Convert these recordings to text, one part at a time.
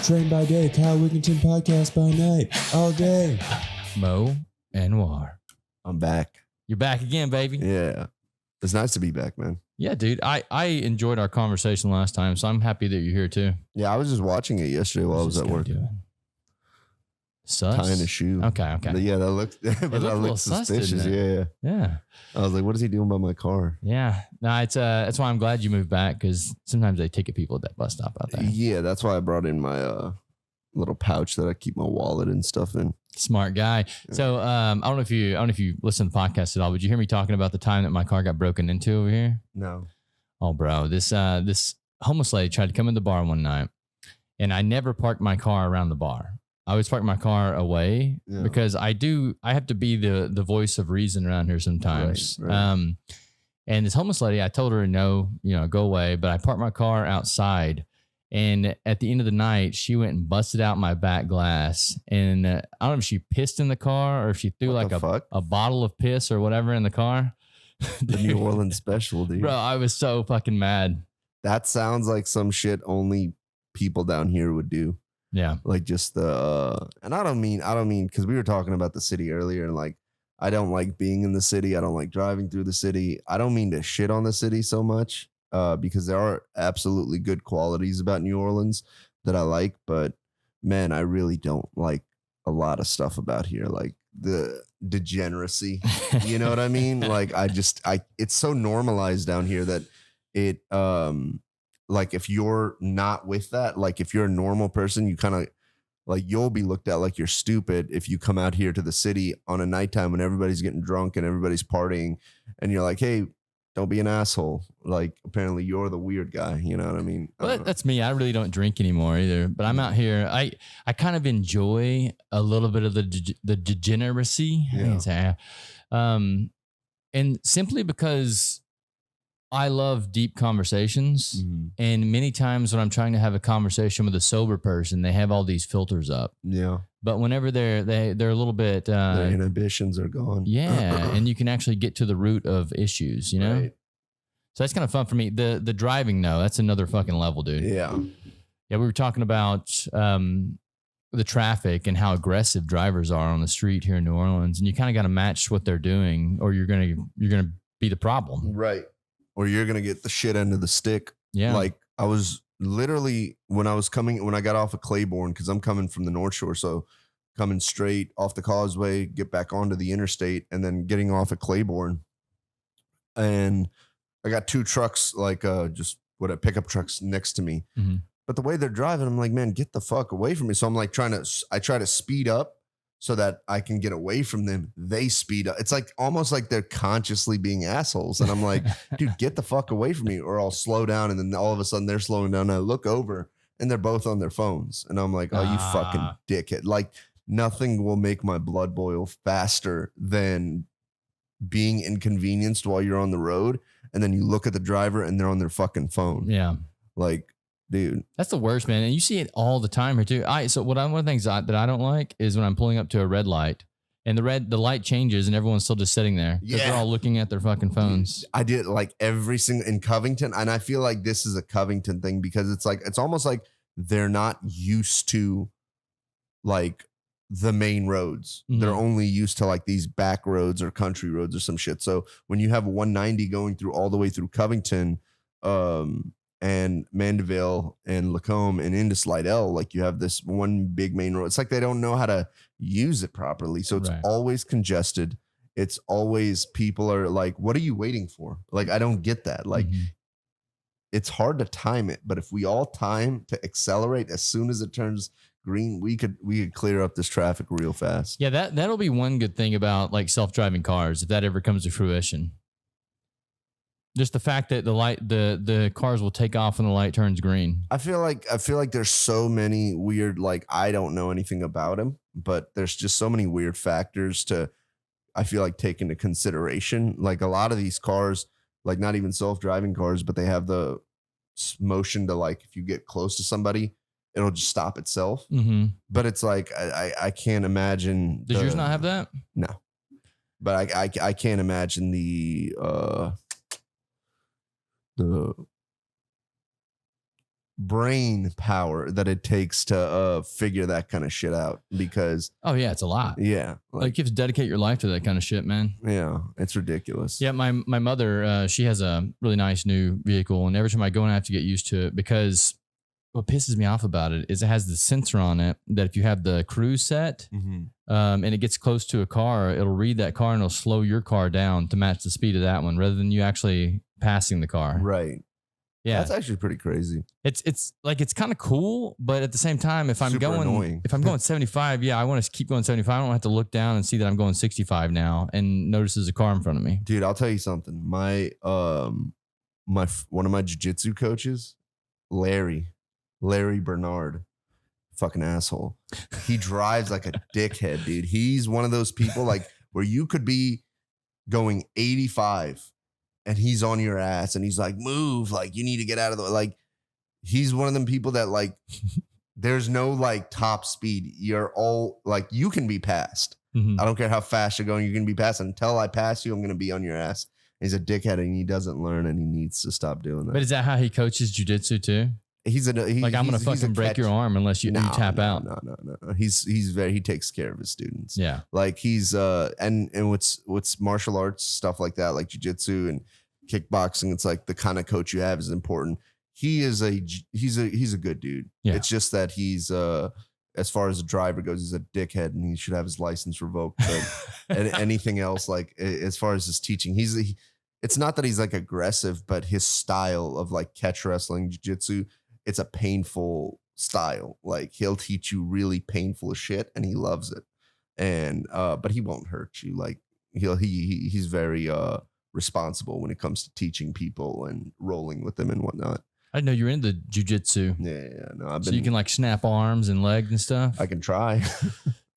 Train by day, Kyle Wigginton podcast by night, all day. Mo Anwar. I'm back. You're back again, baby. Yeah. It's nice to be back, man. Yeah, dude. I enjoyed our conversation last time, so I'm happy that you're here too. Yeah, I was just watching it yesterday while I was at work. Sus? Tying a shoe. Okay. But yeah, that looked, that looked suspicious. Yeah. I was like, what is he doing by my car? Yeah. No, it's that's why I'm glad you moved back, because sometimes they ticket people at that bus stop out there. Yeah, that's why I brought in my little pouch that I keep my wallet and stuff in. Smart guy. Yeah. So I don't know if you listen to the podcast at all, but you hear me talking about the time that my car got broken into over here? No. Oh, bro. This homeless lady tried to come in the bar one night, and I never parked my car around the bar. I always park my car away because I have to be the voice of reason around here sometimes. Right. And this homeless lady, I told her no, go away, but I parked my car outside. And at the end of the night, she went and busted out my back glass. And I don't know if she pissed in the car or if she threw a bottle of piss or whatever in the car. The New Orleans special, dude. Bro, I was so fucking mad. That sounds like some shit only people down here would do. Yeah. Like just and I don't mean, because we were talking about the city earlier, and like, I don't like being in the city. I don't like driving through the city. I don't mean to shit on the city so much, because there are absolutely good qualities about New Orleans that I like, but man, I really don't like a lot of stuff about here. Like the degeneracy, you know what I mean? Like it's so normalized down here that it, like if you're not with that, like if you're a normal person, you kind of like, you'll be looked at like you're stupid if you come out here to the city on a nighttime when everybody's getting drunk and everybody's partying and you're like, hey, don't be an asshole. Like apparently you're the weird guy. You know what I mean? Well, that's me. I really don't drink anymore either, but I'm out here. I kind of enjoy a little bit of the degeneracy. Yeah. And simply because I love deep conversations, and many times when I'm trying to have a conversation with a sober person, they have all these filters up. Yeah. But whenever they're a little bit, their inhibitions are gone. Yeah, and you can actually get to the root of issues. You know, right. So that's kind of fun for me. The driving though, that's another fucking level, dude. Yeah. Yeah, we were talking about the traffic and how aggressive drivers are on the street here in New Orleans, and you kind of got to match what they're doing, or you're gonna be the problem. Right. Or you're going to get the shit end of the stick. Yeah. Like I was literally, when I got off of Claiborne, because I'm coming from the North Shore. So coming straight off the causeway, get back onto the interstate, and then getting off at Claiborne. And I got two trucks, like pickup trucks next to me. Mm-hmm. But the way they're driving, I'm like, man, get the fuck away from me. So I'm like I try to speed up so that I can get away from them. They speed up. It's like almost like they're consciously being assholes. And I'm like, dude, get the fuck away from me, or I'll slow down. And then all of a sudden they're slowing down. And I look over and they're both on their phones. And I'm like, oh, you fucking dickhead. Like nothing will make my blood boil faster than being inconvenienced while you're on the road. And then you look at the driver and they're on their fucking phone. Yeah. Like, dude, that's the worst, man. And you see it all the time here too. One of the things that I don't like is when I'm pulling up to a red light and the light changes and everyone's still just sitting there because they're all looking at their fucking phones. Dude, I did like every single in Covington, and I feel like this is a Covington thing because it's almost like they're not used to like the main roads. Mm-hmm. They're only used to like these back roads or country roads or some shit. So when you have 190 going through all the way through Covington, and Mandeville and Lacombe and into Slidell, like you have this one big main road. It's like they don't know how to use it properly. So it's always congested. It's always people are like, what are you waiting for? Like, I don't get that. Like, it's hard to time it. But if we all time to accelerate as soon as it turns green, we could clear up this traffic real fast. Yeah, that'll be one good thing about like self-driving cars, if that ever comes to fruition. Just the fact that the cars will take off when the light turns green. I feel like there's so many weird, like, I don't know anything about them, but there's just so many weird factors to, I feel like, take into consideration. Like a lot of these cars, like not even self-driving cars, but they have the motion to, like, if you get close to somebody, it'll just stop itself. Mm-hmm. But it's like, I can't imagine. Does yours not have that? No. But I can't imagine the brain power that it takes to figure that kind of shit out, because oh yeah, it's a lot. Yeah, like you have to dedicate your life to that kind of shit, man. Yeah, it's ridiculous. Yeah, my mother, she has a really nice new vehicle, and every time I go in, I have to get used to it, because what pisses me off about it is it has the sensor on it that if you have the cruise set, and it gets close to a car, it'll read that car and it'll slow your car down to match the speed of that one, rather than you actually passing the car. Right. Yeah, that's actually pretty crazy. It's like, it's kind of cool, but at the same time, if I'm going 75, yeah, I want to keep going 75. I don't have to look down and see that I'm going 65 now and notice there's a car in front of me. Dude, I'll tell you something. My one of my jiu-jitsu coaches, Larry Bernard, fucking asshole. He drives like a dickhead, dude. He's one of those people like where you could be going 85 and he's on your ass and he's like, move, like you need to get out of the way. Like, he's one of them people that like, there's no like top speed. You're all like, you can be passed. I don't care how fast you're going. You're going to be passed. Until I pass you, I'm going to be on your ass. He's a dickhead and he doesn't learn and he needs to stop doing that. But is that how he coaches jiu-jitsu too? I'm gonna fucking break your arm unless you tap out. No. He takes care of his students. Yeah. Like he's and what's martial arts stuff like that, like jiu-jitsu and kickboxing, it's like the kind of coach you have is important. He's a good dude. Yeah. It's just that he's as far as a driver goes, he's a dickhead and he should have his license revoked. But anything else, like as far as his teaching, it's not that he's like aggressive, but his style of like catch wrestling, jiu-jitsu, it's a painful style. Like he'll teach you really painful shit and he loves it. And but he won't hurt you. Like he's very responsible when it comes to teaching people and rolling with them and whatnot. I didn't know you were into jiu-jitsu. Yeah, no, so you can like snap arms and legs and stuff. I can try.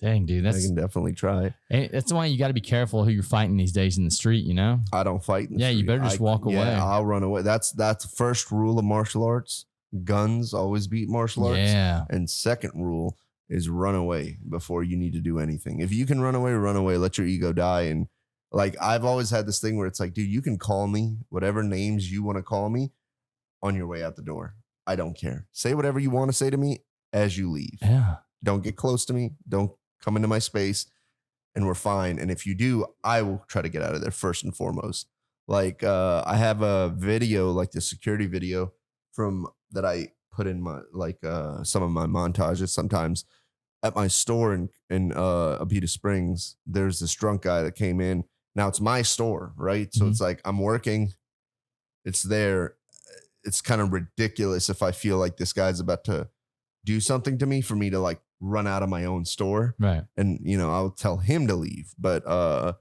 Dang, dude, I can definitely try. And that's why you got to be careful who you're fighting these days in the street. You know, I don't fight. In the street. You better just walk away. Yeah, I'll run away. That's the first rule of martial arts. Guns always beat martial arts. Yeah. And second rule is run away before you need to do anything. If you can run away, run away. Let your ego die. And like I've always had this thing where it's like, dude, you can call me whatever names you want to call me on your way out the door. I don't care. Say whatever you want to say to me as you leave. Yeah. Don't get close to me. Don't come into my space, and we're fine. And if you do, I will try to get out of there first and foremost. Like I have a video, like the security video from that I put in my like some of my montages sometimes at my store in Abita Springs. There's this drunk guy that came in. Now it's my store, right? So it's like I'm working. It's there. It's kind of ridiculous if I feel like this guy's about to do something to me for me to like run out of my own store. Right. And, I'll tell him to leave. But, I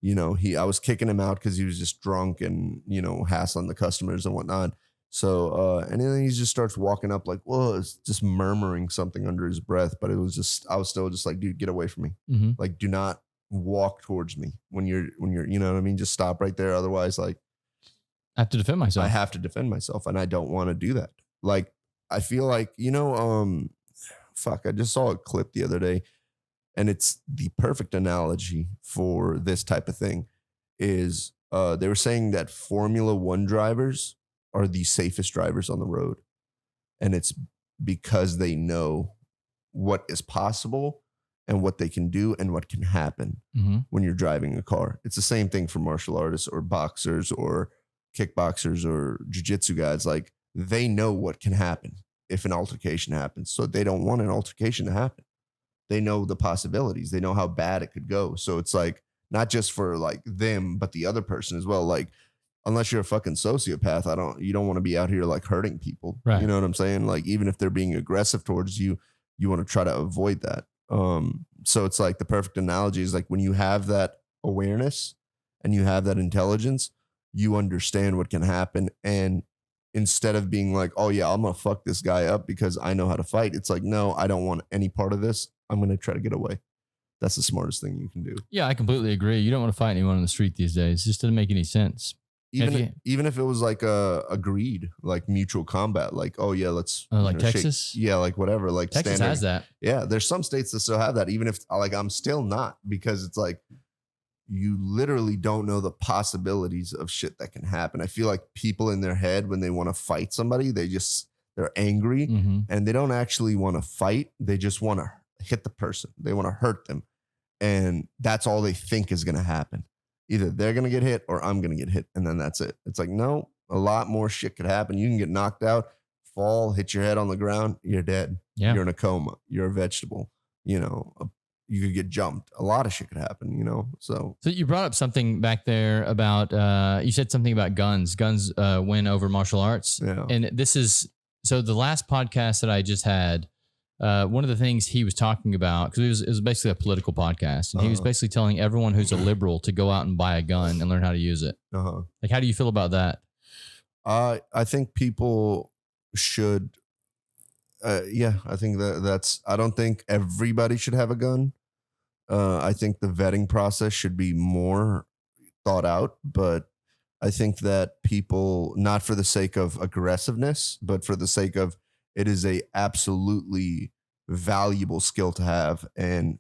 was kicking him out because he was just drunk and, hassling the customers and whatnot. So, and then he just starts walking up like, whoa, it's just murmuring something under his breath. But I was still just like, dude, get away from me. Like, do not walk towards me when you're, you know what I mean? Just stop right there. Otherwise, like, I have to defend myself. I have to defend myself, and I don't want to do that. Like, I feel like, I just saw a clip the other day, and it's the perfect analogy for this type of thing. Is they were saying that Formula One drivers are the safest drivers on the road, and it's because they know what is possible and what they can do and what can happen when you're driving a car. It's the same thing for martial artists or boxers or kickboxers or jiu-jitsu guys. Like, they know what can happen if an altercation happens. So they don't want an altercation to happen. They know the possibilities. They know how bad it could go. So it's like, not just for like them, but the other person as well. Like, unless you're a fucking sociopath, you don't want to be out here like hurting people. Right. You know what I'm saying? Like, even if they're being aggressive towards you, you want to try to avoid that. So it's like the perfect analogy is like when you have that awareness and you have that intelligence, you understand what can happen. And instead of being like, oh yeah, I'm going to fuck this guy up because I know how to fight. It's like, no, I don't want any part of this. I'm going to try to get away. That's the smartest thing you can do. Yeah, I completely agree. You don't want to fight anyone on the street these days. It just doesn't make any sense. Even if it was like agreed, like mutual combat, like, oh yeah, let's like Texas. Yeah, like whatever. Like Texas has that. Yeah, there's some states that still have that. Even if like I'm still not, because it's like you literally don't know the possibilities of shit that can happen. I feel like people in their head when they want to fight somebody, they're They're angry Mm-hmm. and they don't actually want to fight. They just want to hit the person. They want to hurt them. And that's all they think is going to happen. Either they're going to get hit or I'm going to get hit. And then that's it. It's like, no, a lot more shit could happen. You can get knocked out, fall, hit your head on the ground. You're dead. Yeah. You're in a coma. You're a vegetable. You know, you could get jumped. A lot of shit could happen, you know? So you brought up something back there about, you said something about guns. Guns win over martial arts. yeah. And this is, so the last podcast that I just had, one of the things he was talking about, because it was basically a political podcast, and he was basically telling everyone who's a liberal to go out and buy a gun and learn how to use it. Like, how do you feel about that? I think people should, I think that's, I don't think everybody should have a gun. I think the vetting process should be more thought out, but I think that people, not for the sake of aggressiveness, but for the sake of, it is a absolutely valuable skill to have and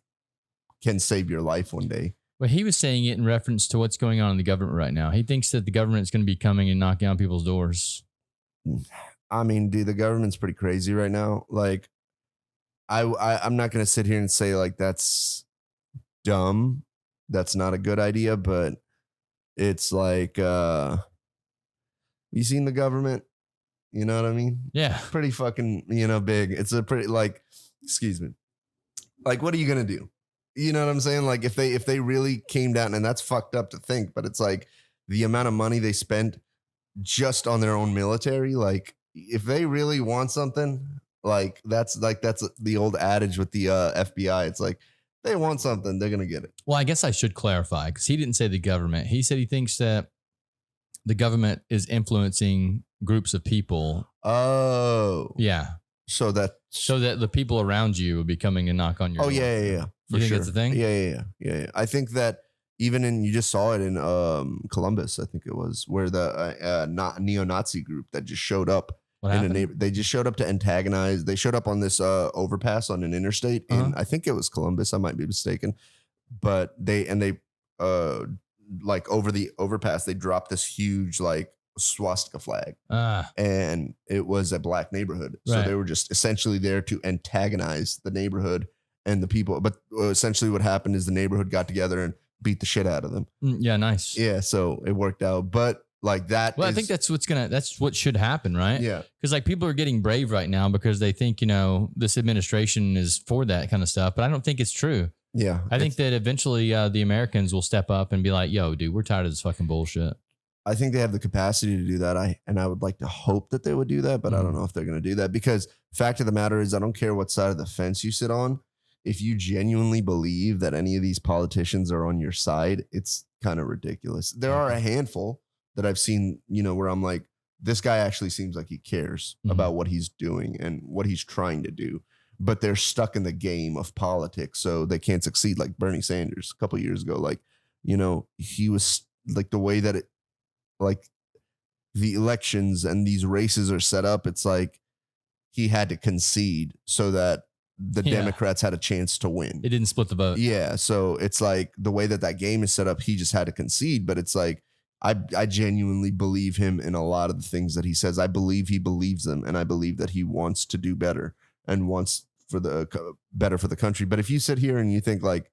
can save your life one day. But he was saying it in reference to what's going on in the government right now. He thinks that the government is going to be coming and knocking on people's doors. I mean, dude, the government's pretty crazy right now. Like, I'm not going to sit here and say like that's dumb. That's not a good idea, but it's like, you seen the government? You know what I mean? Yeah. Pretty fucking, big. It's a pretty excuse me. Like, what are you going to do? You know what I'm saying? Like if they really came down, and that's fucked up to think, but it's like the amount of money they spent just on their own military. Like if they really want something, that's the old adage with the FBI. It's like they want something, they're going to get it. Well, I guess I should clarify, because he didn't say the government. He said he thinks that the government is influencing groups of people. Oh, yeah. So that the people around you will be coming and knock on your door. Yeah. You think that's the thing? Yeah. I think that even you just saw it in Columbus, I think it was, where the neo-Nazi group that just showed up What in happened? a they just showed up to antagonize. They showed up on this overpass on an interstate, and I think it was Columbus. I might be mistaken, but they like over the overpass, they dropped this huge like swastika flag, and it was a black neighborhood. So Right. they were just essentially there to antagonize the neighborhood and the people. But essentially what happened is the neighborhood got together and beat the shit out of them. Yeah, nice. Yeah, so it worked out. But like that, Well, I think that's what should happen, right? Yeah. Because like people are getting brave right now because they think, this administration is for that kind of stuff. But I don't think it's true. Yeah. I think that eventually the Americans will step up and be like, yo, dude, we're tired of this fucking bullshit. I think they have the capacity to do that. I would like to hope that they would do that, but I don't know if they're going to do that, because fact of the matter is, I don't care what side of the fence you sit on. If you genuinely believe that any of these politicians are on your side, it's kind of ridiculous. There are a handful that I've seen, where I'm like, this guy actually seems like he cares about what he's doing and what he's trying to do, but they're stuck in the game of politics, so they can't succeed. Like Bernie Sanders a couple of years ago, like, he was like, the way that like the elections and these races are set up, it's like he had to concede so that the Democrats had a chance to win. It didn't split the vote. Yeah. So it's like the way that game is set up, he just had to concede. But it's like, I genuinely believe him in a lot of the things that he says. I believe he believes them, and I believe that he wants to do better and wants for the better for the country. But if you sit here and you think like,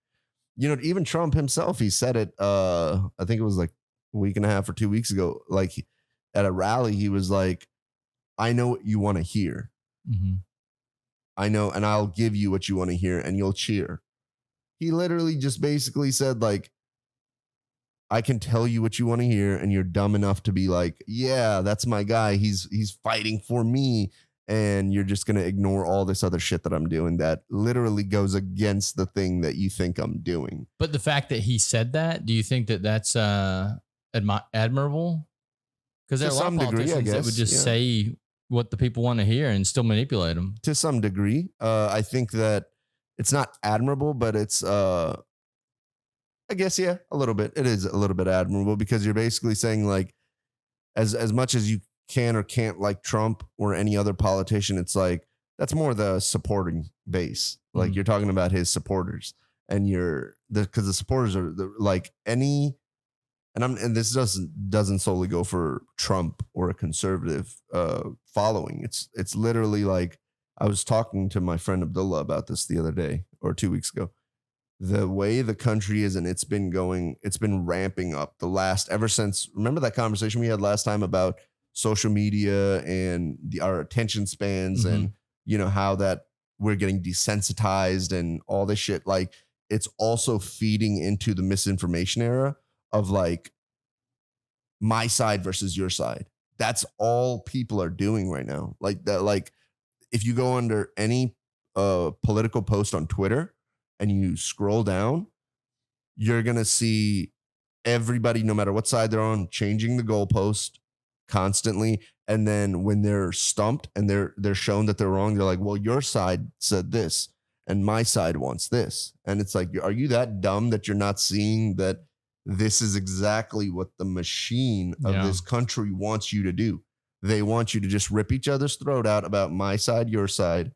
even Trump himself, he said it, I think it was like a week and a half or 2 weeks ago, like at a rally, he was like, I know what you want to hear. Mm-hmm. I know, and I'll give you what you want to hear, and you'll cheer. He literally just basically said like, I can tell you what you want to hear, and you're dumb enough to be like, yeah, that's my guy. He's fighting for me. And you're just going to ignore all this other shit that I'm doing that literally goes against the thing that you think I'm doing. But the fact that he said that, do you think that that's admirable? Because there are a lot of politicians that would just say what the people want to hear and still manipulate them. To some degree. I think that it's not admirable, but it's, I guess, a little bit. It is a little bit admirable, because you're basically saying like, as much as you can or can't like Trump or any other politician, it's like, that's more the supporting base. Like you're talking about his supporters, and because the supporters are like any and this doesn't solely go for Trump or a conservative following. It's literally like, I was talking to my friend Abdullah about this the other day or 2 weeks ago. The way the country is, and it's been ramping up ever since, remember that conversation we had last time about social media and our attention spans and, how that we're getting desensitized and all this shit. Like, it's also feeding into the misinformation era of like my side versus your side. That's all people are doing right now. Like that, like if you go under any political post on Twitter and you scroll down, you're going to see everybody, no matter what side they're on, changing the goalpost constantly. And then when they're stumped and they're shown that they're wrong, they're like, well, your side said this and my side wants this. And it's like, are you that dumb that you're not seeing that this is exactly what the machine of this country wants you to do? They want you to just rip each other's throat out about my side, your side,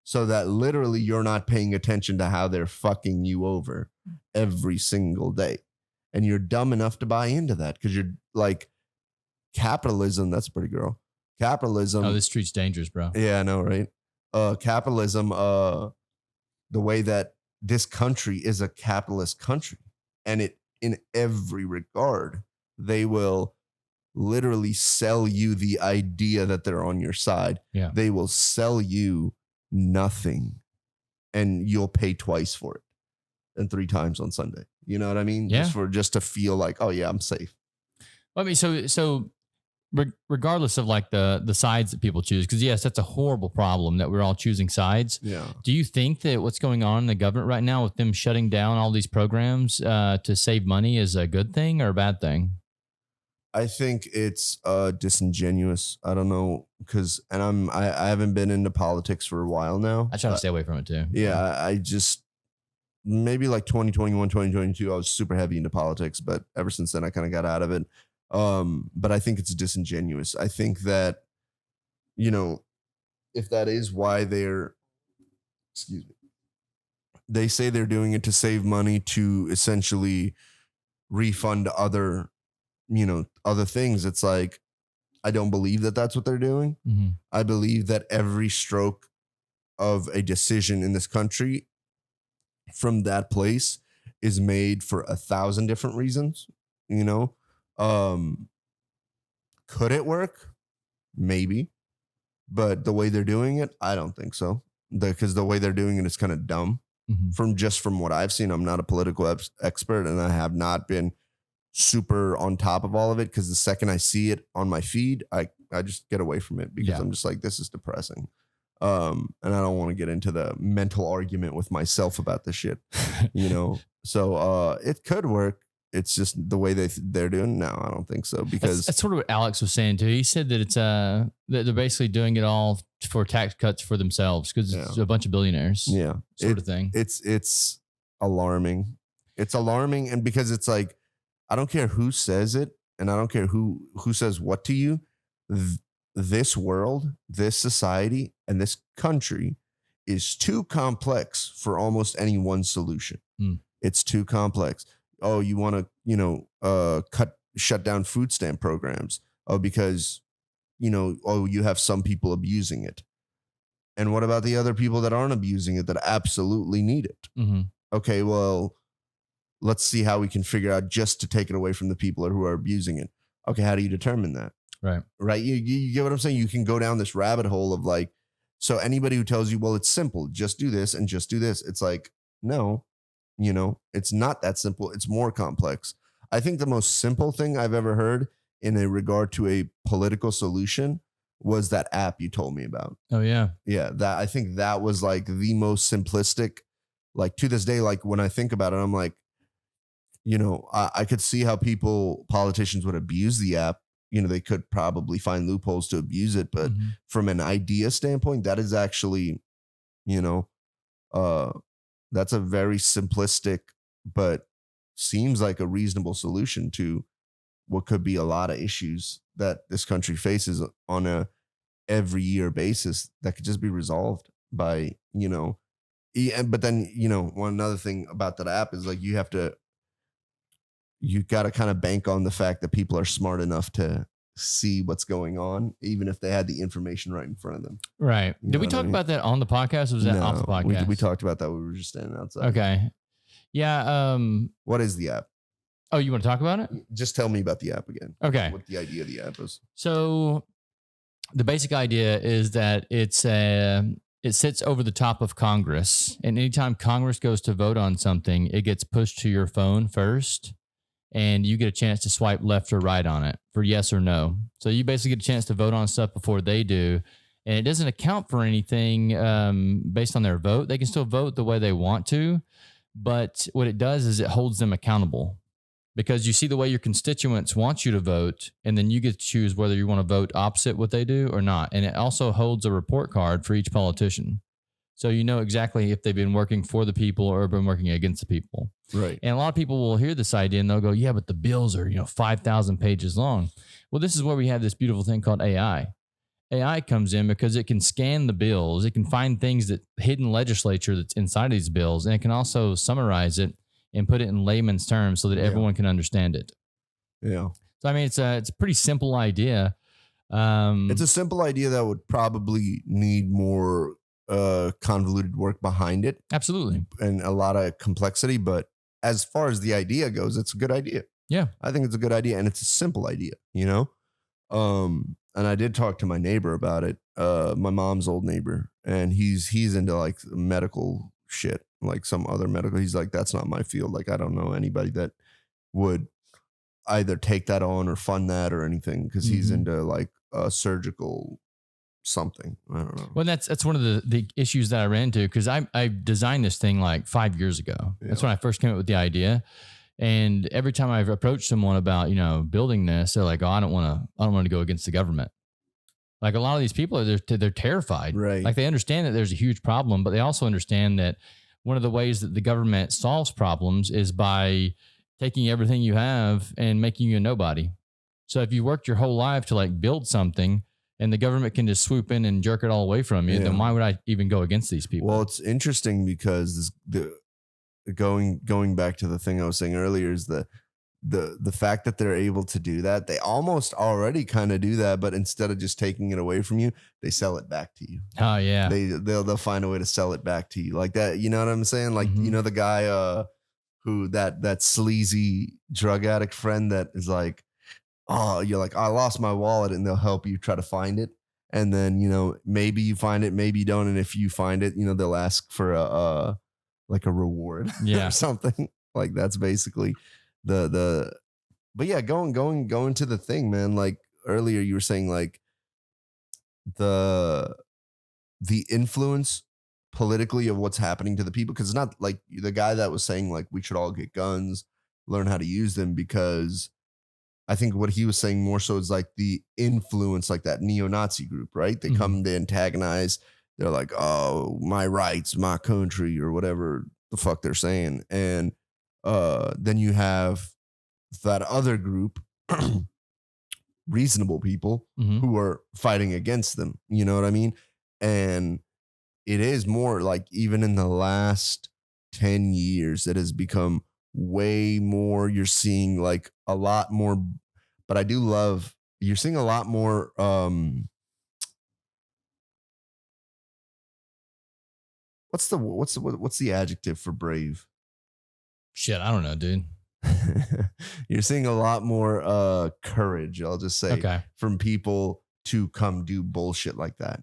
so that literally you're not paying attention to how they're fucking you over every single day. And you're dumb enough to buy into that because you're like, capitalism, that's a pretty girl. Capitalism. Oh, this street's dangerous, bro. Yeah, I know, right? Capitalism, the way that this country is a capitalist country, and it, in every regard, they will literally sell you the idea that they're on your side. Yeah. They will sell you nothing and you'll pay twice for it and 3 times on Sunday. You know what I mean? Yeah. Just to feel like, oh yeah, I'm safe. I mean, so regardless of like the sides that people choose, because yes, that's a horrible problem that we're all choosing sides. Yeah. Do you think that what's going on in the government right now with them shutting down all these programs to save money is a good thing or a bad thing? I think it's disingenuous. I don't know, because I haven't been into politics for a while now. I try to stay away from it too. Yeah, I just maybe like 2021, 2022, I was super heavy into politics, but ever since then I kind of got out of it. But I think it's disingenuous. I think that, if that is why they say they're doing it to save money to essentially refund other things. It's like, I don't believe that that's what they're doing. Mm-hmm. I believe that every stroke of a decision in this country from that place is made for 1,000 different reasons. Could it work? Maybe. But the way they're doing it, I don't think so. Because the way they're doing it is kind of dumb. Mm-hmm. From what I've seen. I'm not a political expert, and I have not been super on top of all of it, because the second I see it on my feed, I just get away from it, because I'm just like, this is depressing. And I don't want to get into the mental argument with myself about this shit, So it could work. It's just the way they're doing. No, I don't think so, because that's sort of what Alex was saying too. He said that it's that they're basically doing it all for tax cuts for themselves, because it's a bunch of billionaires. Yeah, sort of thing. It's alarming. It's alarming, and because it's like, I don't care who says it, and I don't care who says what to you. This world, this society, and this country is too complex for almost any one solution. It's too complex. Oh, you want to, shut down food stamp programs. Oh, because, you have some people abusing it. And what about the other people that aren't abusing it, that absolutely need it? Mm-hmm. Okay, well, let's see how we can figure out just to take it away from the people who are abusing it. Okay, how do you determine that? Right. You get what I'm saying? You can go down this rabbit hole of like, so anybody who tells you, well, it's simple, just do this and just do this. It's like, no, it's not that simple. It's more complex. I think the most simple thing I've ever heard in a regard to a political solution was that app you told me about. Oh yeah. Yeah. I think that was like the most simplistic, like to this day, like when I think about it, I'm like, I could see how politicians would abuse the app. They could probably find loopholes to abuse it, but from an idea standpoint, that is actually, that's a very simplistic, but seems like a reasonable solution to what could be a lot of issues that this country faces on a every year basis that could just be resolved by, but then, one other thing about that app is like, you have to, you got to kind of bank on the fact that people are smart enough to see what's going on, even if they had the information right in front of them. Right. You Did know we what I talk mean? about that on the podcast? Or was that off the podcast? We talked about that. We were just standing outside. Okay. Yeah. What is the app? Oh, you want to talk about it? Just tell me about the app again. Okay. What the idea of the app is. So the basic idea is that it sits over the top of Congress, and anytime Congress goes to vote on something, it gets pushed to your phone first, and you get a chance to swipe left or right on it for yes or no. So you basically get a chance to vote on stuff before they do, and it doesn't account for anything based on their vote. They can still vote the way they want to, but what it does is it holds them accountable. Because you see the way your constituents want you to vote, and then you get to choose whether you want to vote opposite what they do or not. And it also holds a report card for each politician. So you know exactly if they've been working for the people or been working against the people. Right. And a lot of people will hear this idea and they'll go, yeah, but the bills are, 5,000 pages long. Well, this is where we have this beautiful thing called AI. AI comes in because it can scan the bills. It can find things that hidden legislature that's inside of these bills. And it can also summarize it and put it in layman's terms so that everyone can understand it. Yeah. So, I mean, it's a pretty simple idea. It's a simple idea that would probably need more convoluted work behind it. Absolutely. And a lot of complexity. But as far as the idea goes, it's a good idea. Yeah. I think it's a good idea. And it's a simple idea, And I did talk to my neighbor about it, my mom's old neighbor. And he's into like medical shit, like some other medical. He's like, that's not my field. Like, I don't know anybody that would either take that on or fund that or anything, because he's into like surgical something. I don't know. Well, that's one of the issues that I ran into, because I designed this thing like 5 years ago. Yeah. That's when I first came up with the idea. And every time I've approached someone about, building this, they're like, oh, I don't want to go against the government. Like a lot of these people, they're terrified. Right. Like they understand that there's a huge problem, but they also understand that one of the ways that the government solves problems is by taking everything you have and making you a nobody. So if you worked your whole life to like build something and the government can just swoop in and jerk it all away from you, then why would I even go against these people? Well, it's interesting because going back to the thing I was saying earlier is the fact that they're able to do that. They almost already kind of do that, but instead of just taking it away from you, they sell it back to you. Oh yeah. They'll find a way to sell it back to you like that. You know what I'm saying? Like, the guy who that sleazy drug addict friend that is like, oh, you're like, I lost my wallet, and they'll help you try to find it. And then, maybe you find it, maybe you don't. And if you find it, they'll ask for a reward or something. Like that's basically but yeah, going to the thing, man. Like earlier you were saying like the influence politically of what's happening to the people. Cause it's not like the guy that was saying like, we should all get guns, learn how to use them, because I think what he was saying more so is like the influence, like that neo-Nazi group, right? They come to antagonize. They're like, oh, my rights, my country, or whatever the fuck they're saying. And then you have that other group, reasonable people who are fighting against them. You know what I mean? And it is more like, even in the last 10 years, it has become way more. You're seeing like a lot more, but I do love, you're seeing a lot more what's the adjective for brave? Shit, I don't know, dude. You're seeing a lot more courage, I'll just say, from people to come do bullshit like that.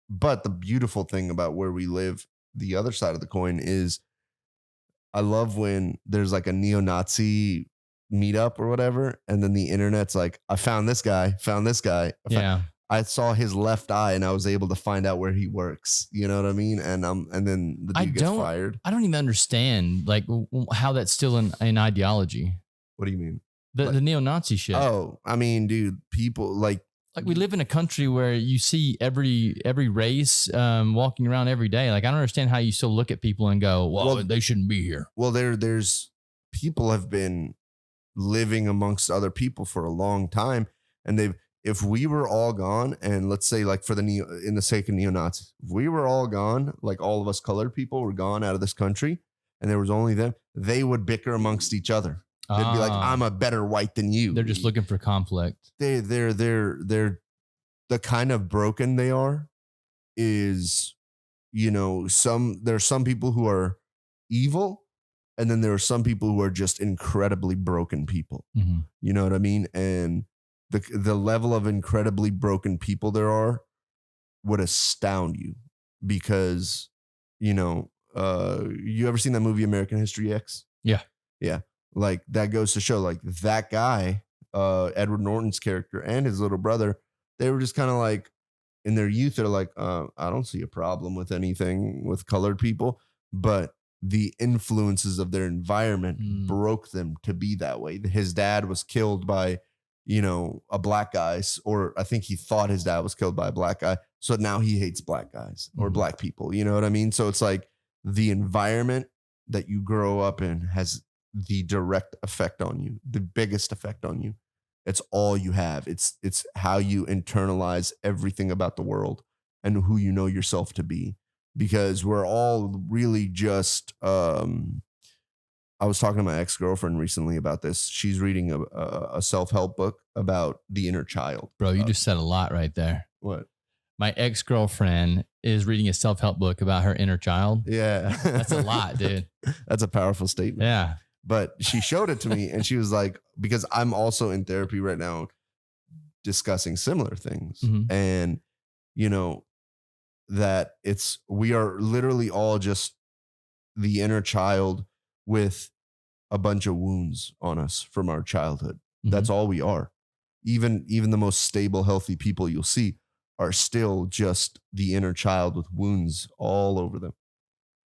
But the beautiful thing about where we live, the other side of the coin, is I love when there's like a neo-Nazi meetup or whatever, and then the internet's like, I found this guy. I saw his left eye and I was able to find out where he works. You know what I mean? And then the dude gets fired. I don't even understand like how that's still an ideology. What do you mean? The neo-Nazi shit. Oh, I mean, dude, people like we live in a country where you see every race walking around every day. Like, I don't understand how you still look at people and go, well, they shouldn't be here. Well, there's people have been living amongst other people for a long time, and if we were all gone, and let's say like in the sake of neo-Nazis, if we were all gone, like all of us colored people were gone out of this country, and there was only them, they would bicker amongst each other. They'd be like, Ah. I'm a better white than you. They're just looking for conflict. They're the kind of broken they are is, there's some people who are evil, and then there are some people who are just incredibly broken people. Mm-hmm. You know what I mean? And the level of incredibly broken people there are would astound you, because, you ever seen that movie American History X? Yeah. Yeah. Like, that goes to show, like, that guy, Edward Norton's character and his little brother, they were just kind of like, in their youth, they're like, I don't see a problem with anything with colored people, but the influences of their environment broke them to be that way. His dad was killed by, a black guy, or I think he thought his dad was killed by a black guy. So now he hates black guys or black people. You know what I mean? So it's like the environment that you grow up in has the direct effect on you, the biggest effect on you. It's all you have. It's how you internalize everything about the world and who you know yourself to be. Because we're all really just, I was talking to my ex-girlfriend recently about this. She's reading a self-help book about the inner child. Bro, you just said a lot right there. What? My ex-girlfriend is reading a self-help book about her inner child. Yeah. That's a lot, dude. That's a powerful statement. Yeah. But she showed it to me, and she was like, because I'm also in therapy right now discussing similar things. Mm-hmm. And, that we are literally all just the inner child with a bunch of wounds on us from our childhood. Mm-hmm. That's all we are. Even the most stable, healthy people you'll see are still just the inner child with wounds all over them.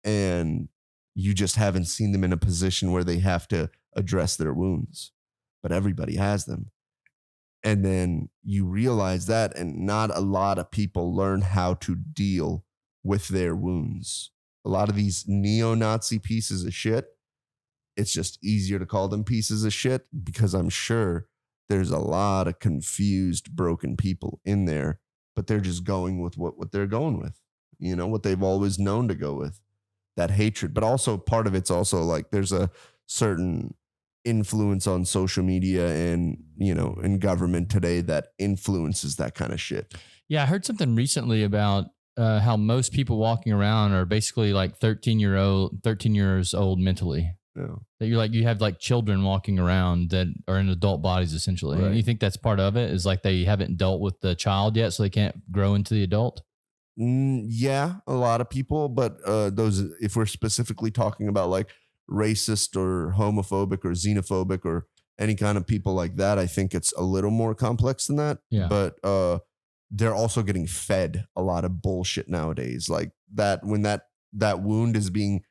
And you just haven't seen them in a position where they have to address their wounds, but everybody has them. And then you realize that, and not a lot of people learn how to deal with their wounds. A lot of these neo-Nazi pieces of shit, it's just easier to call them pieces of shit, because I'm sure there's a lot of confused, broken people in there, but they're just going with what they're going with, what they've always known to go with. That hatred. But also part of it's also like there's a certain influence on social media and, in government today that influences that kind of shit. Yeah, I heard something recently about how most people walking around are basically like 13 years old mentally. Yeah. That you have like children walking around that are in adult bodies essentially. Right. And you think that's part of it, is like they haven't dealt with the child yet, so they can't grow into the adult? Yeah, a lot of people, but those, if we're specifically talking about like racist or homophobic or xenophobic or any kind of people like that, I think it's a little more complex than that. Yeah. But they're also getting fed a lot of bullshit nowadays. Like that, when that wound is being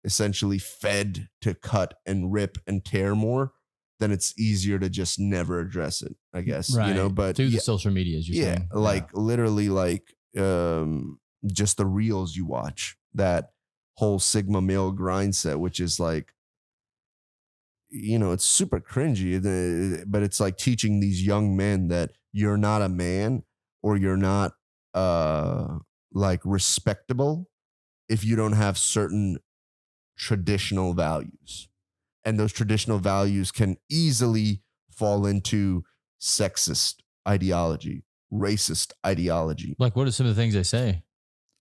essentially fed to cut and rip and tear more, then it's easier to just never address it, I guess. Right. But through the social media, as you're saying. Like literally like just the reels you watch, that whole Sigma male grind set, which is like, it's super cringy, but it's like teaching these young men that you're not a man, or you're not like respectable if you don't have certain traditional values. And those traditional values can easily fall into sexist ideology, racist ideology. Like, what are some of the things they say?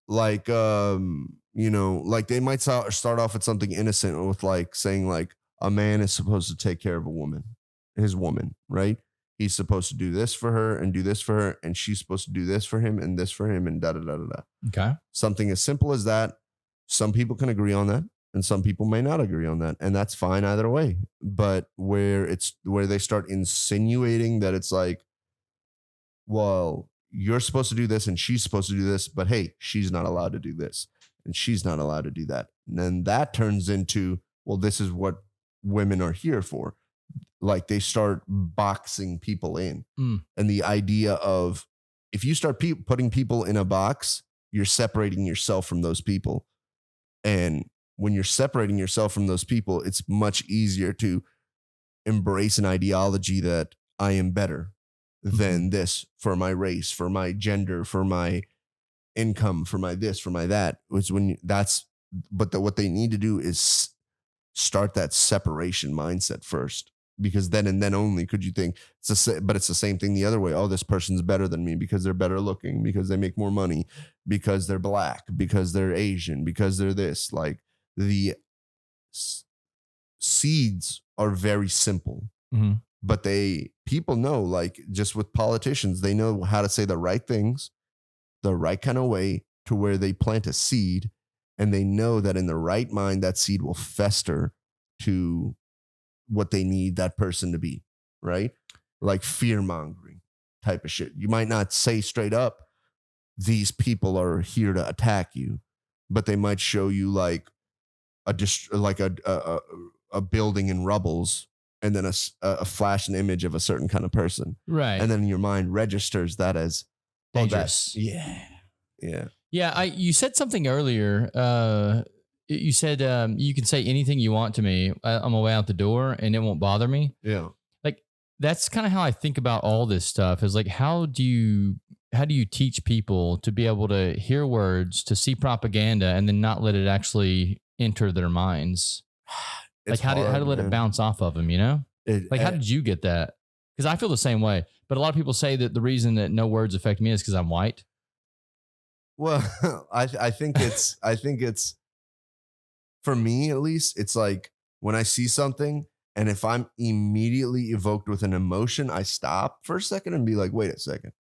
Like, like they might start off with something innocent with like saying like a man is supposed to take care of his woman, right? He's supposed to do this for her and do this for her, and she's supposed to do this for him and this for him and da da da da da. Okay. Something as simple as that. Some people can agree on that, and some people may not agree on that, and that's fine either way. But where they start insinuating that it's like, well, you're supposed to do this and she's supposed to do this, but hey, she's not allowed to do this and she's not allowed to do that. And then that turns into, well, this is what women are here for. Like they start boxing people in. And the idea of, if you start putting people in a box, you're separating yourself from those people. And when you're separating yourself from those people, it's much easier to embrace an ideology that I am better than this, for my race, for my gender, for my income, for my this, for my that. But what they need to do is start that separation mindset first, because then and then only could you think but it's the same thing the other way. Oh, this person's better than me because they're better looking, because they make more money, because they're black, because they're Asian, because they're this. Like the seeds are very simple, but people know, like just with politicians, they know how to say the right things, the right kind of way to where they plant a seed, and they know that in the right mind, that seed will fester to what they need that person to be, right? Like fear mongering type of shit. You might not say straight up, these people are here to attack you, but they might show you like a building in rubbles, and then a flash an image of a certain kind of person, right? And then your mind registers that as dangerous. Yeah. You said something earlier. You said you can say anything you want to me on my way out the door, and it won't bother me. Yeah, like that's kind of how I think about all this stuff. Is like, how do you teach people to be able to hear words, to see propaganda, and then not let it actually enter their minds? Like how to let it bounce off of them, you know? How did you get that? Because I feel the same way. But a lot of people say that the reason that no words affect me is because I'm white. Well, I think it's for me at least. It's like when I see something, and if I'm immediately evoked with an emotion, I stop for a second and be like, wait a second.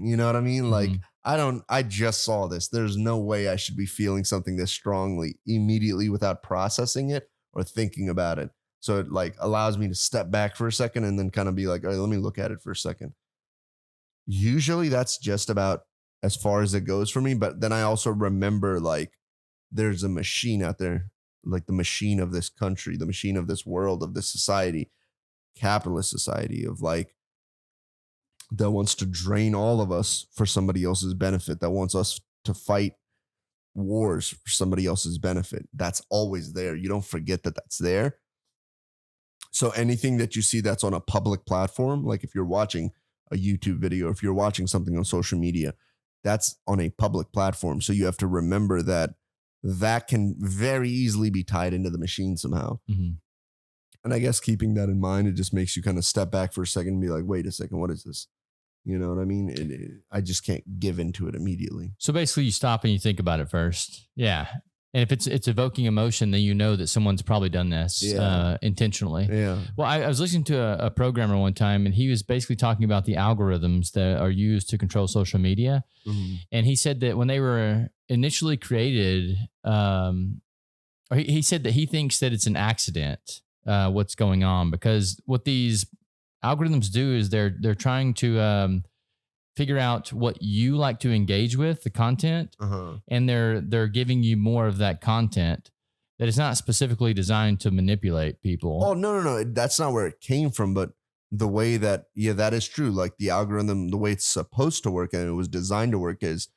You know what I mean? Like I just saw this. There's no way I should be feeling something this strongly immediately without processing it or thinking about it. So it like allows me to step back for a second and then kind of be like, all right, let me look at it for a second. Usually that's just about as far as it goes for me. But then I also remember like there's a machine out there, like the machine of this country, the machine of this world, of this society, capitalist society, of like, that wants to drain all of us for somebody else's benefit, that wants us to fight wars for somebody else's benefit. That's always there. You don't forget that that's there. So anything that you see that's on a public platform, like if you're watching a YouTube video, if you're watching something on social media, that's on a public platform. So you have to remember that that can very easily be tied into the machine somehow. And I guess keeping that in mind, it just makes you kind of step back for a second and be like, wait a second, what is this? You know what I mean? I just can't give into it immediately. So basically you stop and you think about it first. Yeah. And if it's evoking emotion, then you know that someone's probably done this intentionally. Yeah. Well, I was listening to a programmer one time, and he was basically talking about the algorithms that are used to control social media. And he said that when they were initially created, he said that he thinks that it's an accident, what's going on, because what these algorithms do is they're trying to figure out what you like to engage with, the content, and they're giving you more of that content that is not specifically designed to manipulate people. Oh, no. That's not where it came from, but the way that, that is true. Like the algorithm, the way it's supposed to work and it was designed to work is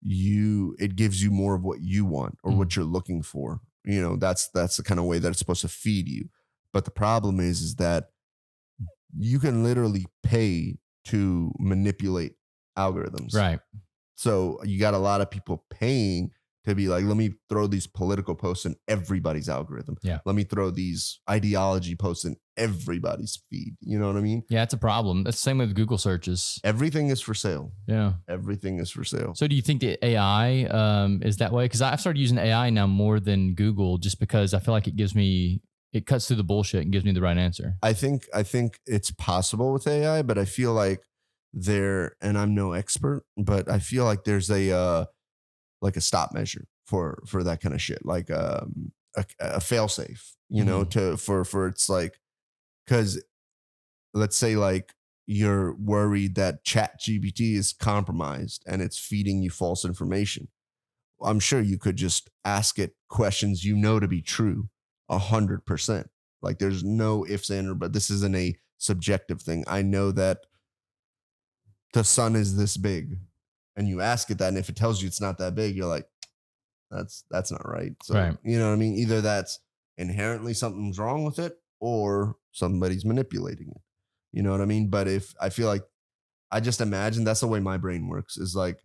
it gives you more of what you want or what you're looking for. You know, that's the kind of way that it's supposed to feed you. But the problem is that you can literally pay to manipulate algorithms. Right. So you got a lot of people paying to be like, let me throw these political posts in everybody's algorithm. Yeah. Let me throw these ideology posts in everybody's feed. You know what I mean? Yeah, it's a problem. That's the same with Google searches. Everything is for sale. Yeah. Everything is for sale. So do you think that AI is that way? Because I've started using AI now more than Google, just because I feel like it cuts through the bullshit and gives me the right answer. I think it's possible with AI, but I feel like and I'm no expert, but I feel like there's a stop measure for that kind of shit, like a fail safe, you know, for it's like, because let's say like you're worried that ChatGPT is compromised and it's feeding you false information. I'm sure you could just ask it questions to be true 100%. Like there's no ifs, ands, or but this isn't a subjective thing. I know that the sun is this big, and you ask it that, and if it tells you it's not that big, you're like, that's not right. So right. You know what I mean? Either that's inherently something's wrong with it, or somebody's manipulating it. You know what I mean? But if I feel like, I just imagine that's the way my brain works, is like,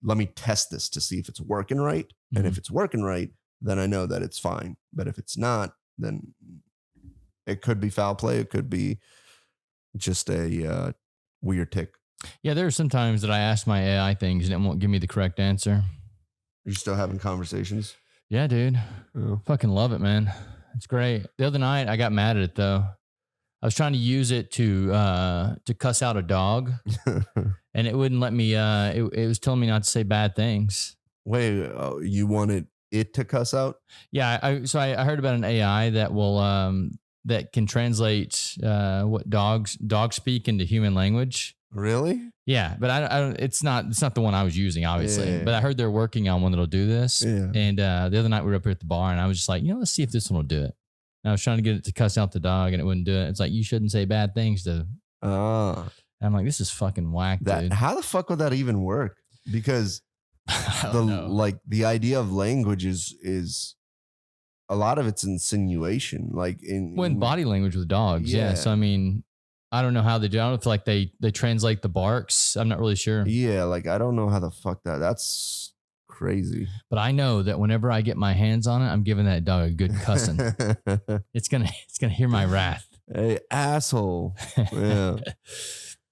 let me test this to see if it's working right. And if it's working right, then I know that it's fine. But if it's not, then it could be foul play. It could be just a weird tick. Yeah, there are some times that I ask my AI things and it won't give me the correct answer. You're still having conversations? Yeah, dude. Oh. Fucking love it, man. It's great. The other night I got mad at it though. I was trying to use it to cuss out a dog, and it wouldn't let me. It was telling me not to say bad things. Wait, you wanted it to cuss out? Yeah, I heard about an AI that will that can translate what dogs speak into human language. Really? Yeah, but I don't. It's not the one I was using, obviously. Yeah. But I heard they're working on one that'll do this. Yeah. And the other night we were up here at the bar, and I was just like, let's see if this one will do it. And I was trying to get it to cuss out the dog, and it wouldn't do it. It's like, you shouldn't say bad things to. And I'm like, this is fucking whack, dude. How the fuck would that even work? Because the idea of language is a lot of it's insinuation, like in body language with dogs. Yeah. So I mean, I don't know how they do. I don't know if like they translate the barks. I'm not really sure. Yeah, like I don't know how the fuck that's crazy. But I know that whenever I get my hands on it, I'm giving that dog a good cussing. It's gonna hear my wrath. Hey, asshole. Yeah.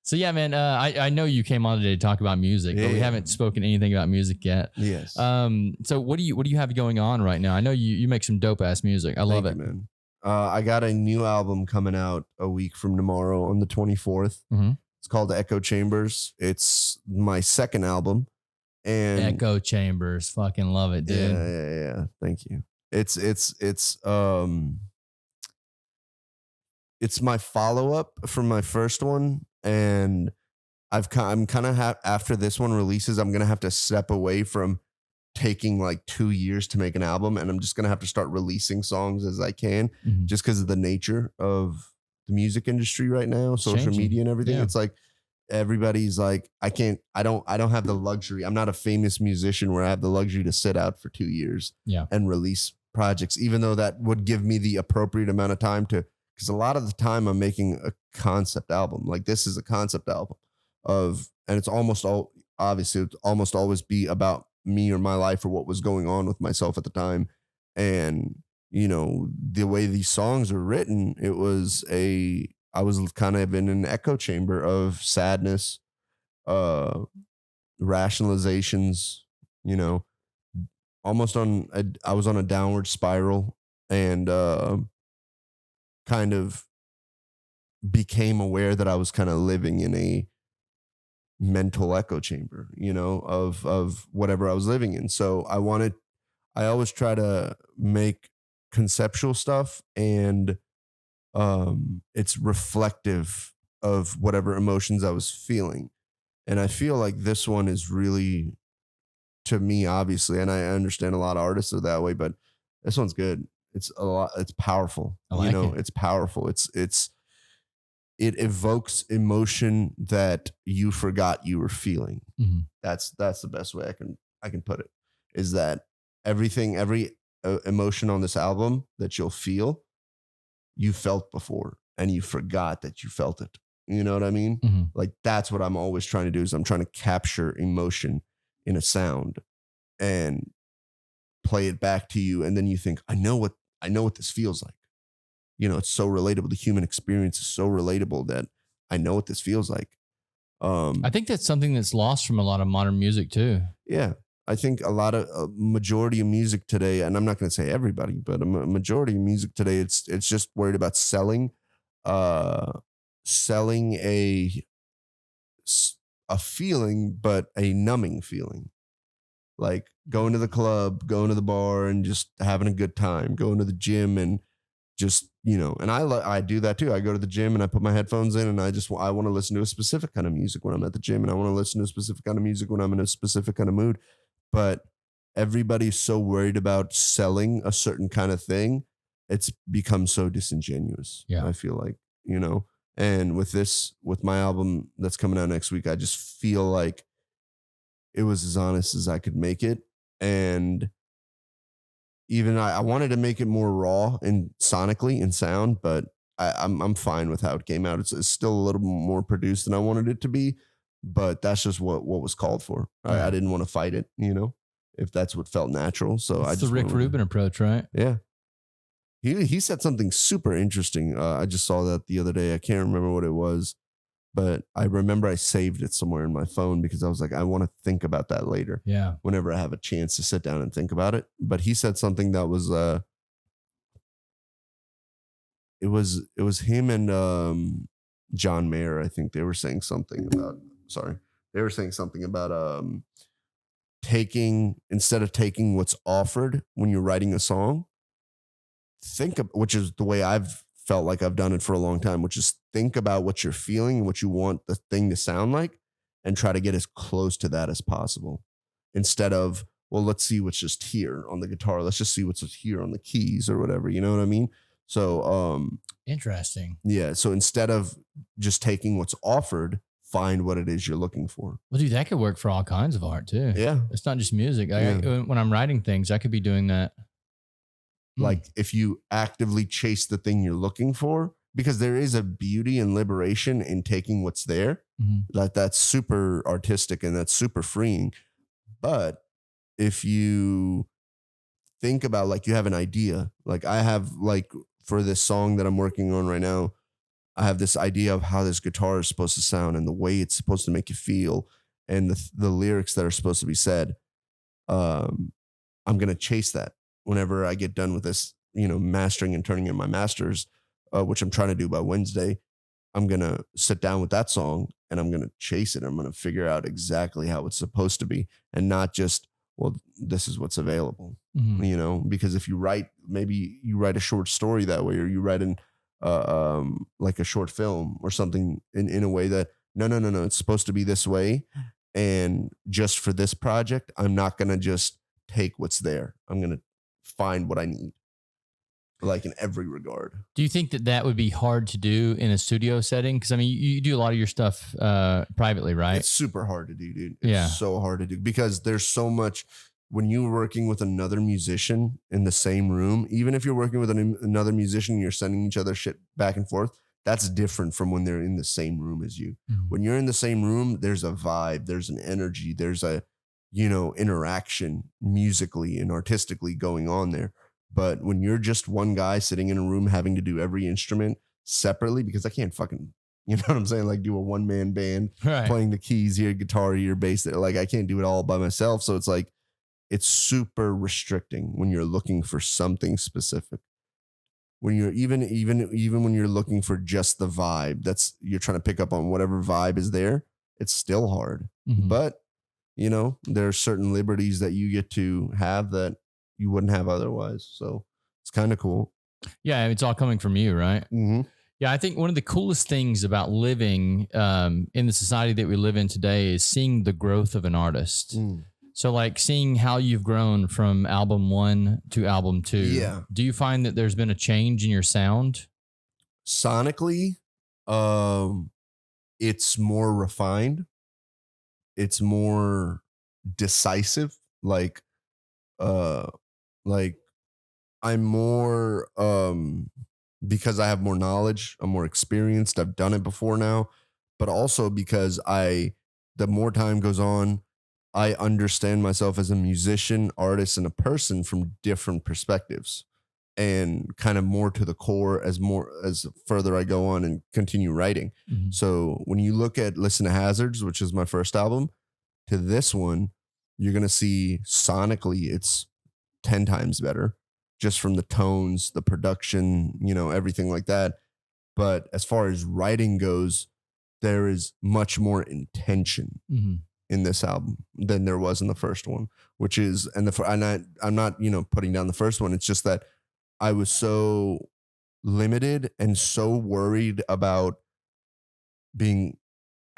So yeah, man. I know you came on today to talk about music, but we haven't spoken anything about music yet. Yes. So what do you have going on right now? I know you make some dope ass music. I love it, man. I got a new album coming out a week from tomorrow on the 24th. Mm-hmm. It's called Echo Chambers. It's my second album. And Echo Chambers, fucking love it, dude. Yeah. Thank you. It's my follow-up from my first one, and I'm kind of after this one releases, I'm gonna have to step away from taking like 2 years to make an album, and I'm just gonna have to start releasing songs as I can, just because of the nature of the music industry right now, social media and everything. It's like everybody's like, I don't have the luxury. I'm not a famous musician where I have the luxury to sit out for 2 years and release projects, even though that would give me the appropriate amount of time to, because a lot of the time I'm making a concept album. Like this is a concept album and it's almost always be about me or my life or what was going on with myself at the time. And, the way these songs are written, I was kind of in an echo chamber of sadness, rationalizations, I was on a downward spiral, and kind of became aware that I was kind of living in a mental echo chamber, of whatever I was living in. So I always try to make conceptual stuff, and it's reflective of whatever emotions I was feeling. And I feel like this one is really, to me, obviously, and I understand a lot of artists are that way, but this one's good. It's powerful. It's powerful. It evokes emotion that you forgot you were feeling. Mm-hmm. That's the best way I can put it, is that every emotion on this album that you'll feel, you felt before and you forgot that you felt it. You know what I mean? Mm-hmm. Like that's what I'm always trying to do, is I'm trying to capture emotion in a sound and play it back to you. And then you think, I know what this feels like. It's so relatable. The human experience is so relatable that I know what this feels like. I think that's something that's lost from a lot of modern music too. Yeah. I think a majority of music today, and I'm not going to say everybody, but a majority of music today, it's just worried about selling a feeling, but a numbing feeling. Like going to the club, going to the bar and just having a good time, going to the gym and just, and I do that too. I go to the gym and I put my headphones in and I want to listen to a specific kind of music when I'm at the gym, and I want to listen to a specific kind of music when I'm in a specific kind of mood. But everybody's so worried about selling a certain kind of thing. It's become so disingenuous. Yeah. I feel like, and with my album that's coming out next week, I just feel like it was as honest as I could make it. And even I wanted to make it more raw and sonically in sound, but I'm fine with how it came out. It's still a little more produced than I wanted it to be, but that's just what was called for. I didn't want to fight it, if that's what felt natural. So It's I just the Rick Rubin approach, right? Yeah. He said something super interesting. I just saw that the other day. I can't remember what it was, but I remember I saved it somewhere in my phone because I was like, I want to think about that later. Yeah. Whenever I have a chance to sit down and think about it. But he said something that was it was him and John Mayer. I think they were saying something about instead of taking what's offered when you're writing a song, which is the way I've felt like I've done it for a long time, which is think about what you're feeling and what you want the thing to sound like and try to get as close to that as possible. Instead of, well, let's see what's just here on the guitar. Let's just see what's here on the keys or whatever. You know what I mean? So, interesting. Yeah. So instead of just taking what's offered, find what it is you're looking for. Well, dude, that could work for all kinds of art too. Yeah. It's not just music. When I'm writing things, I could be doing that. Like if you actively chase the thing you're looking for, because there is a beauty and liberation in taking what's there. That's super artistic and that's super freeing. But if you think about, like, you have an idea, like I have, like, for this song that I'm working on right now, I have this idea of how this guitar is supposed to sound and the way it's supposed to make you feel and the lyrics that are supposed to be said. I'm going to chase that whenever I get done with this, mastering and turning in my masters, which I'm trying to do by Wednesday. I'm going to sit down with that song and I'm going to chase it. I'm going to figure out exactly how it's supposed to be and not just, well, this is what's available, because if maybe you write a short story that way, or you write like a short film or something in a way that, no, it's supposed to be this way. And just for this project, I'm not going to just take what's there. I'm going to find what I need, like in every regard. Do you think that would be hard to do in a studio setting? Because I mean, you do a lot of your stuff privately, right? It's super hard to do, dude. It's so hard to do because there's so much. When you're working with another musician in the same room, even if you're working with another musician and you're sending each other shit back and forth, that's different from when they're in the same room as you. When you're in the same room, there's a vibe, there's an energy, there's a, interaction musically and artistically going on there. But when you're just one guy sitting in a room having to do every instrument separately, because I can't fucking, you know what I'm saying? Like do a one-man band playing the keys here, guitar here, bass there. Like I can't do it all by myself. So it's like, it's super restricting when you're looking for something specific. When you're even when you're looking for just the vibe, you're trying to pick up on whatever vibe is there, it's still hard. But there are certain liberties that you get to have that you wouldn't have otherwise. So it's kind of cool. Yeah, it's all coming from you, right? Yeah, I think one of the coolest things about living in the society that we live in today is seeing the growth of an artist. So like seeing how you've grown from album 1 to album 2. Yeah. Do you find that there's been a change in your sound? Sonically, it's more refined. It's more decisive. Like I'm more, because I have more knowledge, I'm more experienced. I've done it before now, but also because the more time goes on, I understand myself as a musician, artist, and a person from different perspectives, and kind of more to the core as further I go on and continue writing. So when you look at Listen to Hazards, which is my first album, to this one, you're going to see sonically it's 10 times better just from the tones, the production, everything like that. But as far as writing goes, there is much more intention in this album than there was in the first one, which is, I'm not, putting down the first one. It's just that I was so limited and so worried about being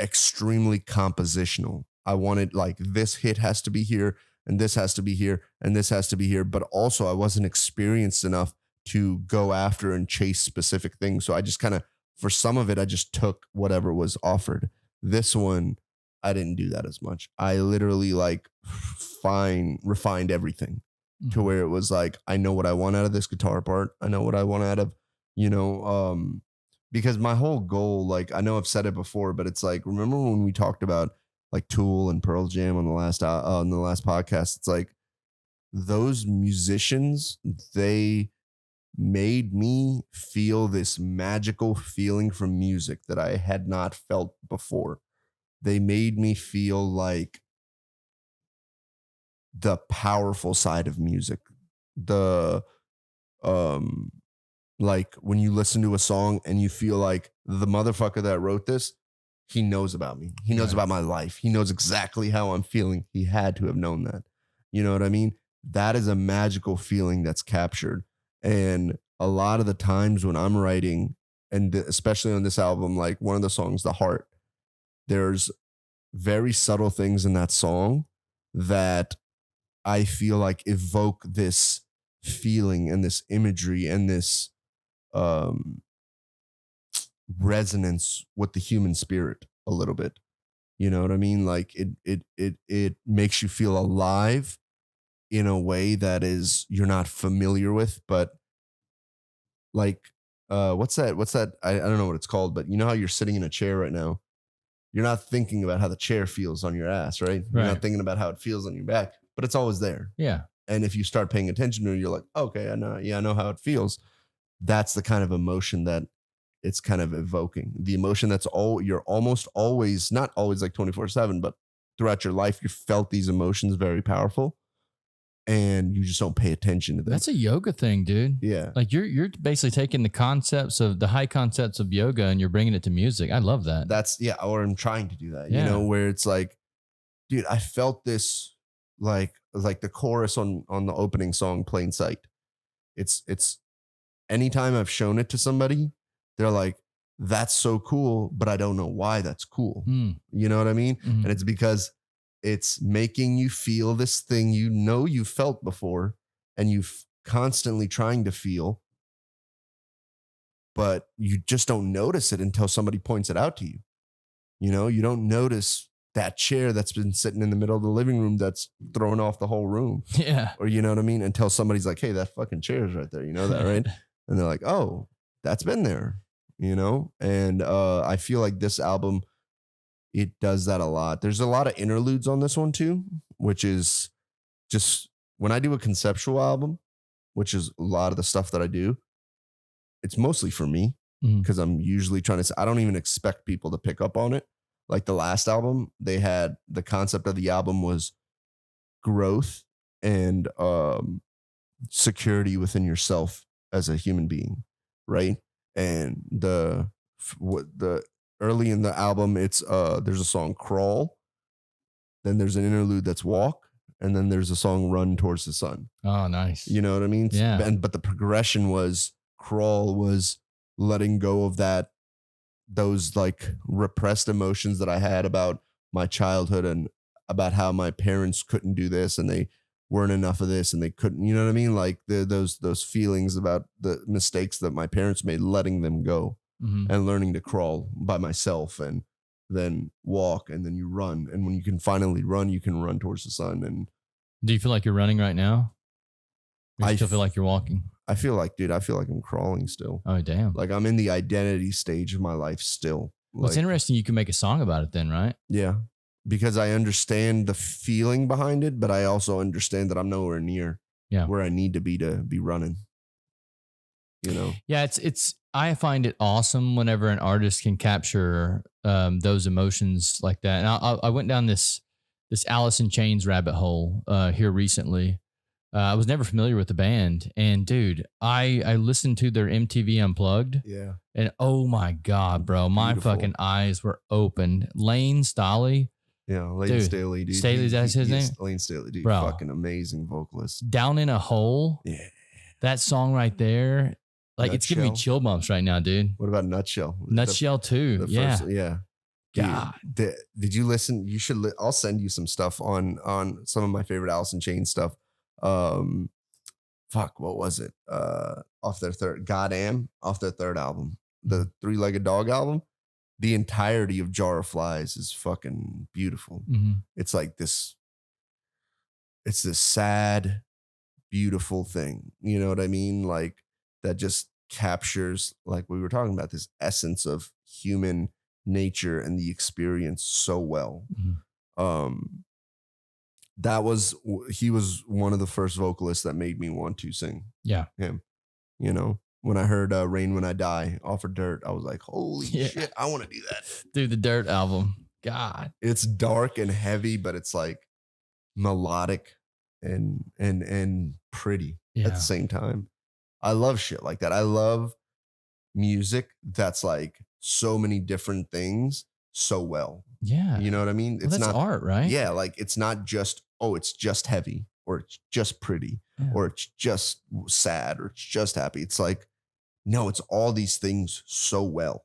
extremely compositional. I wanted like this hit has to be here and this has to be here and this has to be here. But also I wasn't experienced enough to go after and chase specific things. So I just kind of, for some of it, I just took whatever was offered. This one, I didn't do that as much. I literally refined everything to where it was like, I know what I want out of this guitar part. I know what I want out of, because my whole goal, like, I know I've said it before, but it's like, remember when we talked about like Tool and Pearl Jam on the last podcast? It's like, those musicians, they made me feel this magical feeling from music that I had not felt before. They made me feel like the powerful side of music. The um like when you listen to a song and you feel like the motherfucker that wrote this, he knows about me. He knows about my life. He knows exactly how I'm feeling. He had to have known that. You know what I mean? That is a magical feeling that's captured. And a lot of the times when I'm writing, and especially on this album, like one of the songs, The Heart, there's very subtle things in that song that I feel like evoke this feeling and this imagery and this um resonance with the human spirit a little bit. You know what I mean? Like it makes you feel alive in a way that is you're not familiar with, but like what's that? I don't know what it's called, but you know how you're sitting in a chair right now? You're not thinking about how the chair feels on your ass, right? You're not thinking about how it feels on your back, but it's always there. Yeah. And if you start paying attention to it, you're like, okay, I know how it feels. That's the kind of emotion that it's kind of evoking. The emotion that's you're almost always, not always like 24/7, but throughout your life, you felt these emotions very powerful and you just don't pay attention to them. That's a yoga thing, dude. Yeah. Like you're basically taking the concepts of the high concepts of yoga and you're bringing it to music. I love that. That's or I'm trying to do that, you know, where it's like, dude, I felt this like the chorus on the opening song, Plain Sight. It's anytime I've shown it to somebody, they're like, that's so cool, but I don't know why that's cool. You know what I mean? Mm-hmm. And it's because it's making you feel this thing you know you felt before and you've constantly trying to feel, but you just don't notice it until somebody points it out to you. You know, you don't notice that chair that's been sitting in the middle of the living room that's throwing off the whole room. Yeah. Or you know what I mean? Until somebody's like, hey, that fucking chair is right there. You know that, right? And they're like, oh, that's been there, you know? And I feel like this album, it does that a lot. There's a lot of interludes on this one too, which is just when I do a conceptual album, which is a lot of the stuff that I do, it's mostly for me because I'm usually trying to, I don't even expect people to pick up on it. Like the last album, they had the concept of the album was growth and security within yourself as a human being, right? And the early in the album, it's there's a song Crawl, then there's an interlude that's Walk, and then there's a song Run Towards the Sun. Oh, nice. You know what I mean? Yeah. But the progression was Crawl was letting go of those like repressed emotions that I had about my childhood and about how my parents couldn't do this and they weren't enough of this and they couldn't, you know what I mean? Like those feelings about the mistakes that my parents made, letting them go and learning to crawl by myself and then walk and then you run. And when you can finally run, you can run towards the sun. And do you feel like you're running right now? Or you still feel like you're walking? I feel like I'm crawling still. Oh, damn. Like I'm in the identity stage of my life still. Well, it's interesting. You can make a song about it then, right? Yeah. Because I understand the feeling behind it, but I also understand that I'm nowhere near where I need to be running. You know? Yeah, it's I find it awesome whenever an artist can capture those emotions like that. And I went down this Alice in Chains rabbit hole here recently. I was never familiar with the band, and dude, I listened to their MTV Unplugged. Yeah. And oh my God, bro, my fucking eyes were opened. Lane Staley. Yeah, Lane Staley, dude. Staley, that's his name? Lane Staley, dude. Bro. Fucking amazing vocalist. Down in a Hole. Yeah. That song right there. Like, Nutshell. It's giving me chill bumps right now, dude. What about Nutshell? Nutshell too. Yeah. Dude, God. Did you listen? You should. I'll send you some stuff on some of my favorite Alice in Chains stuff. Fuck, what was it? Off their third album, the Three-Legged Dog album. The entirety of Jar of Flies is fucking beautiful. It's like this. It's this sad, beautiful thing. You know what I mean? Like that just captures, like we were talking about, this essence of human nature and the experience so well. he was one of the first vocalists that made me want to sing. Yeah. Him, you know, when I heard Rain When I Die off of Dirt, I was like, holy shit, I want to do that. Dude, the Dirt album. God. It's dark and heavy, but it's like melodic and pretty at the same time. I love shit like that. I love music that's like so many different things so well. Yeah. You know what I mean? Well, it's not art, right? Yeah. Like it's not just, oh, it's just heavy or it's just pretty or it's just sad or it's just happy. It's like, no, it's all these things so well.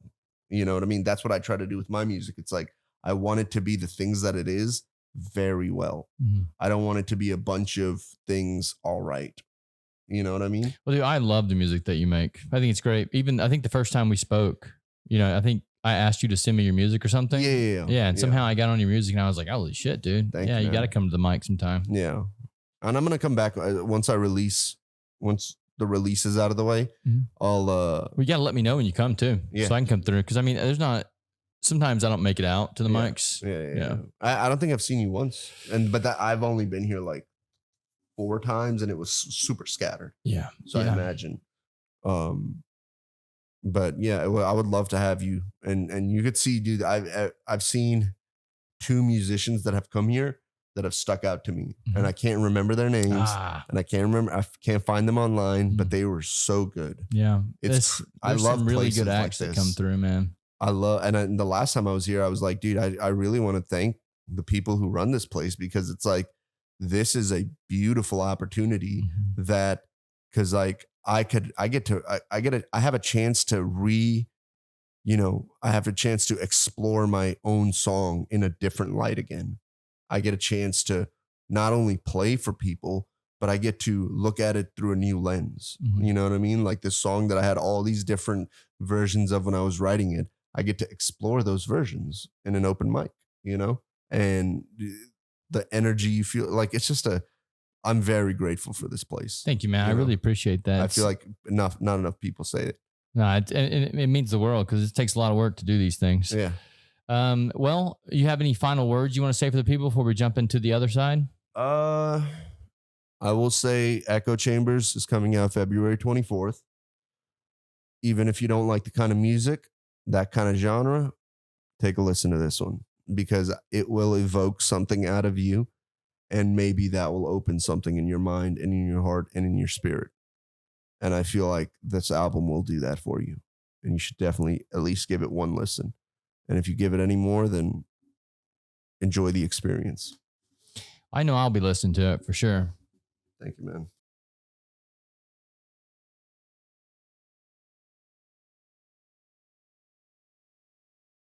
You know what I mean? That's what I try to do with my music. It's like, I want it to be the things that it is very well. Mm-hmm. I don't want it to be a bunch of things all right. You know what I mean? Well, dude, I love the music that you make. I think it's great. Even I think the first time we spoke, you know, I think I asked you to send me your music or something. Yeah. And somehow I got on your music and I was like, holy shit, dude. Thank you, you got to come to the mic sometime. Yeah. And I'm going to come back once the release is out of the way. I'll, you got to let me know when you come too. Yeah. So I can come through. Cause I mean, sometimes I don't make it out to the mics. Yeah. I don't think I've seen you once. But I've only been here like 4 times and it was super scattered. Yeah. So I imagine. But yeah, well, I would love to have you. And you could see, dude, I've seen 2 musicians that have come here that have stuck out to me. And I can't remember their names. And I can't find them online, but they were so good. Yeah. I love some really good acts that come through, man. And the last time I was here, I was like, dude, I really want to thank the people who run this place because it's like, this is a beautiful opportunity that, cause like I have a chance to I have a chance to explore my own song in a different light again. I get a chance to not only play for people, but I get to look at it through a new lens. You know what I mean? Like this song that I had all these different versions of when I was writing it, I get to explore those versions in an open mic, you know? And the energy you feel, like it's just I'm very grateful for this place. Thank you, man. I really appreciate that. I feel like not enough people say it. No, it means the world because it takes a lot of work to do these things. Yeah. Well, you have any final words you want to say for the people before we jump into the other side? I will say Echo Chambers is coming out February 24th. Even if you don't like the kind of music, that kind of genre, take a listen to this one because it will evoke something out of you. And maybe that will open something in your mind and in your heart and in your spirit. And I feel like this album will do that for you. And you should definitely at least give it one listen. And if you give it any more, then enjoy the experience. I know I'll be listening to it for sure. Thank you, man.